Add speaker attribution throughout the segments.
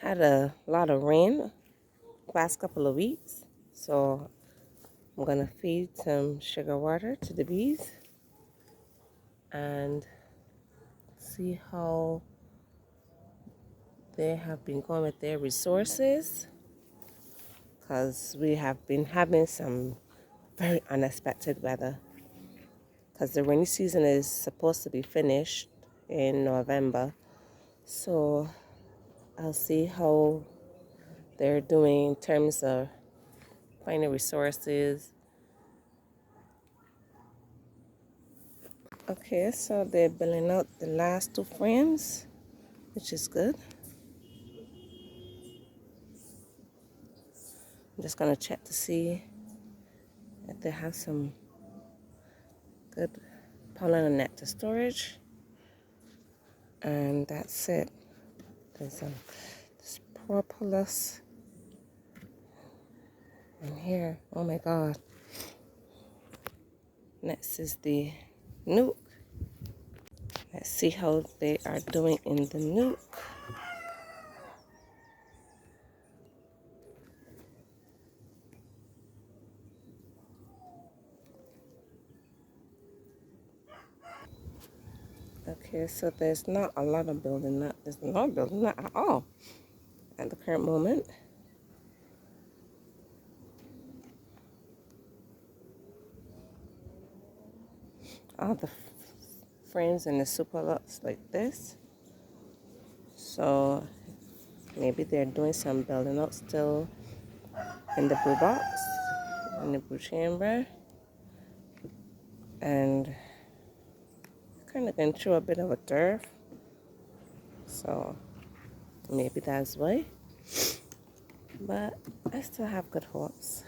Speaker 1: Had a lot of rain past couple of weeks, so I'm gonna feed some sugar water to the bees and see how they have been going with their resources, because we have been having some very unexpected weather, because the rainy season is supposed to be finished in November. So I'll see how they're doing in terms of finding resources. Okay, so they're building out the last two frames, which is good. I'm just gonna check to see if they have some good pollen and nectar storage. And that's it. There's this propolis in here. Oh my god. Next is the nuke. Let's see how they are doing in the nuke. Okay, so there's not a lot of building up. There's no building up at all at the current moment. All the frames in the super looks like this. So maybe they're doing some building up still in the brew box, in the brew chamber. And kind of going through a bit of a turf. So maybe that's why. But I still have good hopes.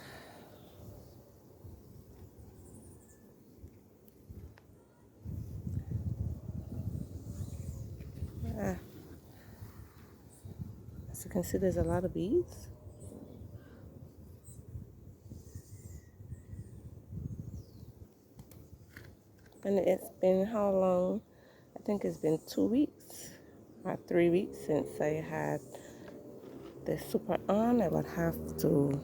Speaker 1: As you can see, there's a lot of bees. And it's been how long? I think it's been 2 weeks or 3 weeks since I had the super on. I would have to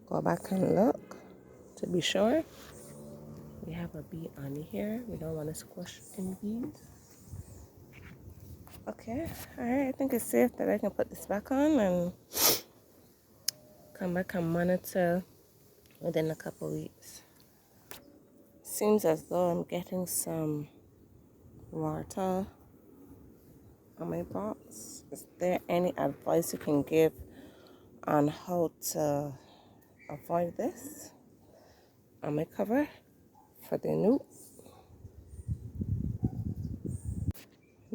Speaker 1: go back and look to be sure. We have a bee on here. We don't want to squash any bees. Okay, alright, I think it's safe that I can put this back on and come back and monitor within a couple weeks. Seems as though I'm getting some water on my box. Is there any advice you can give on how to avoid this on my cover for the nuke?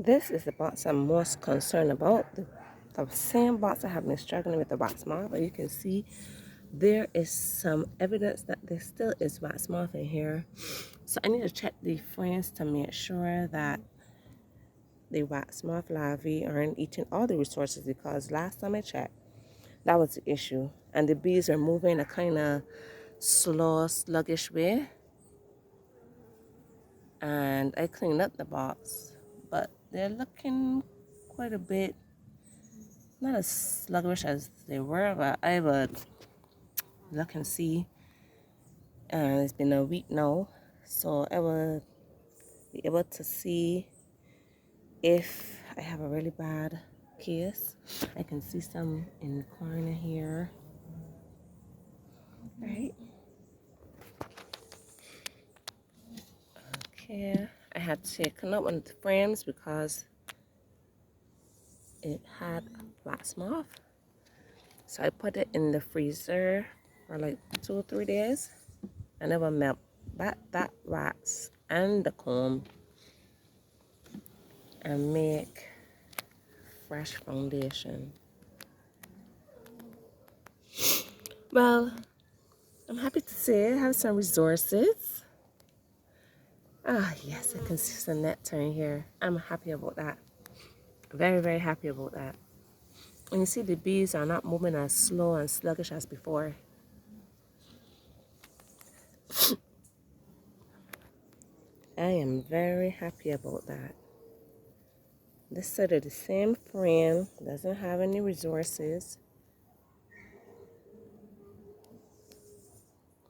Speaker 1: This is the box I'm most concerned about. The same box I have been struggling with the wax moth, but you can see there is some evidence that there still is wax moth in here. So I need to check the frames to make sure that the wax moth larvae aren't eating all the resources, because last time I checked, that was the issue. And the bees are moving a kind of slow, sluggish way. And I cleaned up the box, but they're looking quite a bit, not as sluggish as they were, but I would look and see. And it's been a week now, so I will be able to see if I have a really bad case. I can see some in the corner here. Right. Okay, I had taken up one of the frames because it had wax moth. So I put it in the freezer for like 2 or 3 days. I never melt back that wax and the comb and make fresh foundation. Well, I'm happy to say I have some resources. Ah, yes, I can see some nectar in here. I'm happy about that. Very, very happy about that. And you see the bees are not moving as slow and sluggish as before. I am very happy about that. This side of the same frame doesn't have any resources,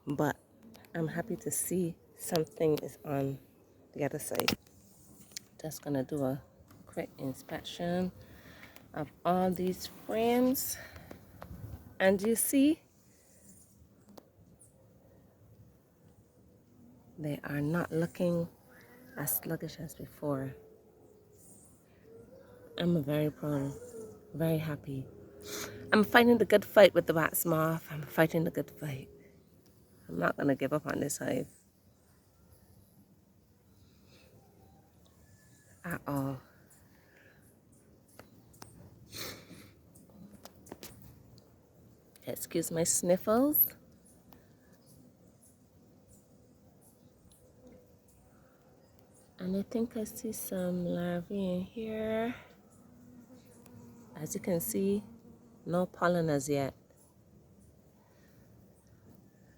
Speaker 1: but I'm happy to see something is on the other side. Just gonna do a quick inspection of all these frames, and you see they are not looking as sluggish as before. I'm very proud, very happy. I'm fighting the good fight with the wax moth. I'm fighting the good fight. I'm not gonna give up on this hive at all. Excuse my sniffles. And I think I see some larvae in here. As you can see, no pollen as yet.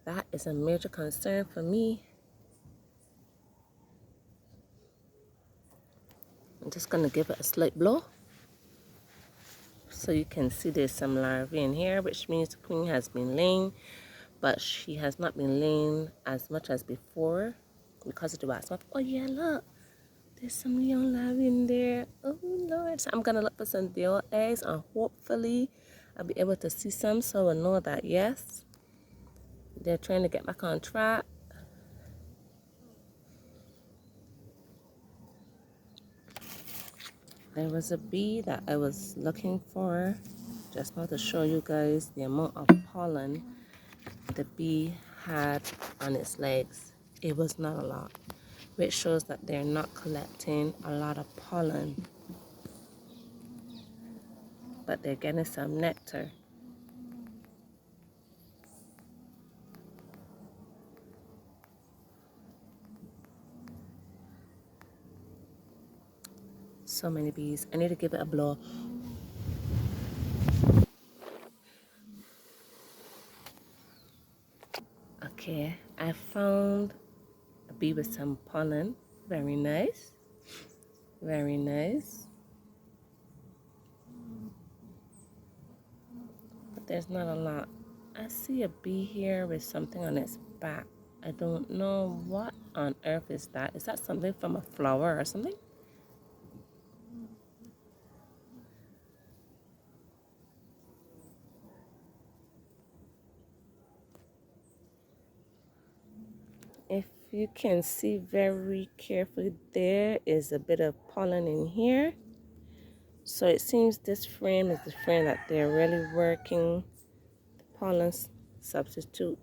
Speaker 1: That is a major concern for me. I'm just gonna give it a slight blow. So you can see there's some larvae in here, which means the queen has been laying, but she has not been laying as much as before because of the wax moth. Oh yeah, look. There's some young larvae in there. Oh Lord. So I'm gonna look for some deal eggs and hopefully I'll be able to see some so I'll know that yes, they're trying to get back on track. There was a bee that I was looking for. Just want to show you guys the amount of pollen the bee had on its legs. It was not a lot, which shows that they're not collecting a lot of pollen, but they're getting some nectar. So many bees. I need to give it a blow. Okay, I found a bee with some pollen. Very nice. Very nice. But there's not a lot. I see a bee here with something on its back. I don't know what on earth is that. Is that something from a flower or something? If you can see very carefully, there is a bit of pollen in here. So it seems this frame is the frame that they're really working the pollen substitute.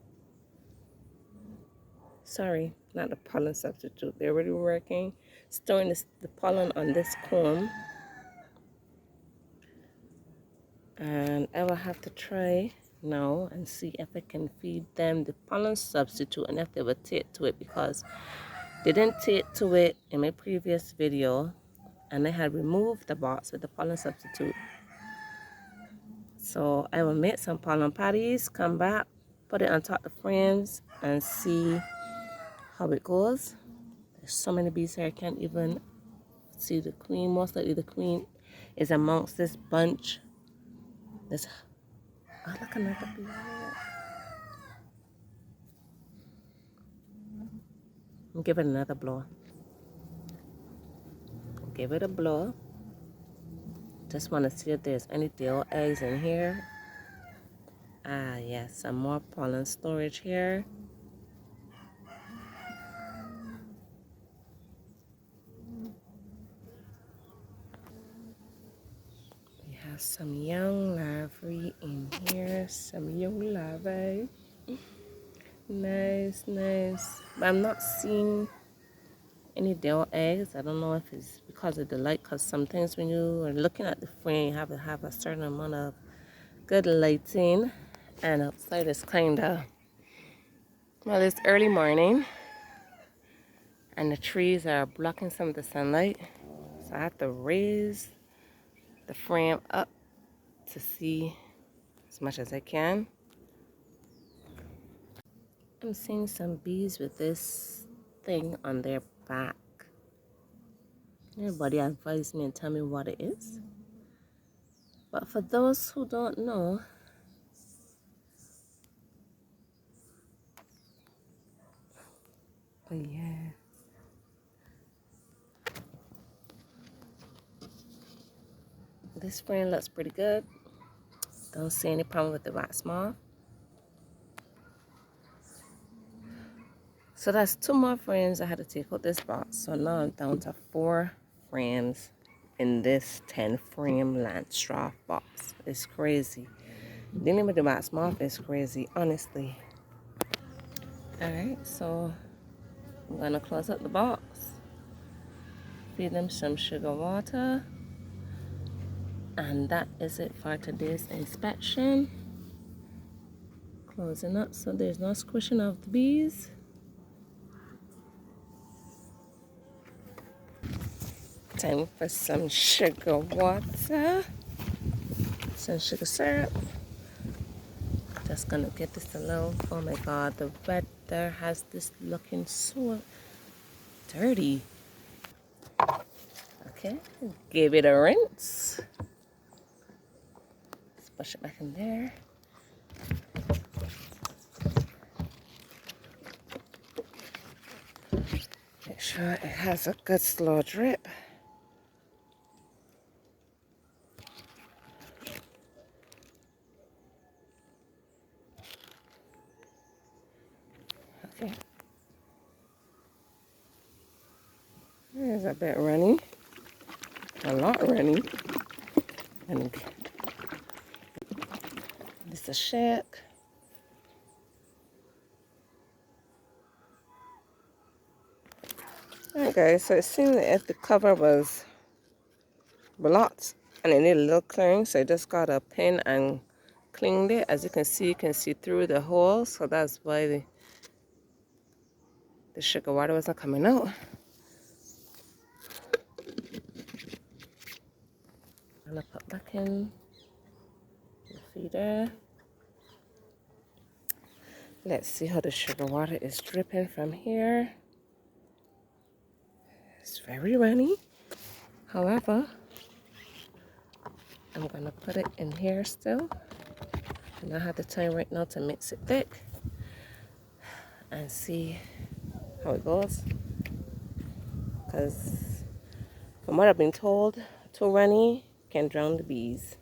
Speaker 1: Sorry, not the pollen substitute. They're really working, storing the pollen on this comb. And I will have to try now and see if I can feed them the pollen substitute and if they will take to it, because they didn't take to it in my previous video and I had removed the box with the pollen substitute. So I will make some pollen patties, come back, put it on top of the frames and see how it goes. There's so many bees here I can't even see the queen. Most likely the queen is amongst this bunch. This, oh, look, another bee. Give it another blow. Give it a blow. Just want to see if there's any deal eggs in here. Ah, yes, some more pollen storage here. We have some young larvae in here. Some young larvae. Nice, nice. But I'm not seeing any deal eggs. I don't know if it's because of the light, because sometimes when you are looking at the frame, you have to have a certain amount of good lighting. And outside is kind of, well, it's early morning. And the trees are blocking some of the sunlight. So I have to raise the frame up to see as much as I can. I'm seeing some bees with this thing on their back. Everybody advise me and tell me what it is. But for those who don't know, but yeah. This frame looks pretty good. Don't see any problem with the wax moth. So that's 2 more frames I had to take out this box. So now I'm down to 4 frames in this 10 frame Lanstroth box. It's crazy. Dealing with the wax moth is crazy, honestly. Alright, so I'm gonna close up the box. Feed them some sugar water. And that is it for today's inspection. Closing up so there's no squishing of the bees. Time for some sugar water. Some sugar syrup. Just gonna get this a little. Oh my god, the weather has this looking so dirty. Okay, give it a rinse. Splash it back in there. Make sure it has a good slow drip. Okay. There's a bit runny. A lot runny. And this is a shake. Alright guys, so it seemed that if the cover was blocked and it needed a little clearing, so I just got a pin and cleaned it. As you can see through the hole, so that's why the sugar water wasn't coming out. I'm gonna put back in the feeder. Let's see how the sugar water is dripping from here. It's very runny. However, I'm gonna put it in here still. And I have the time right now to mix it thick and see how it goes. Because from what I've been told, too runny can drown the bees.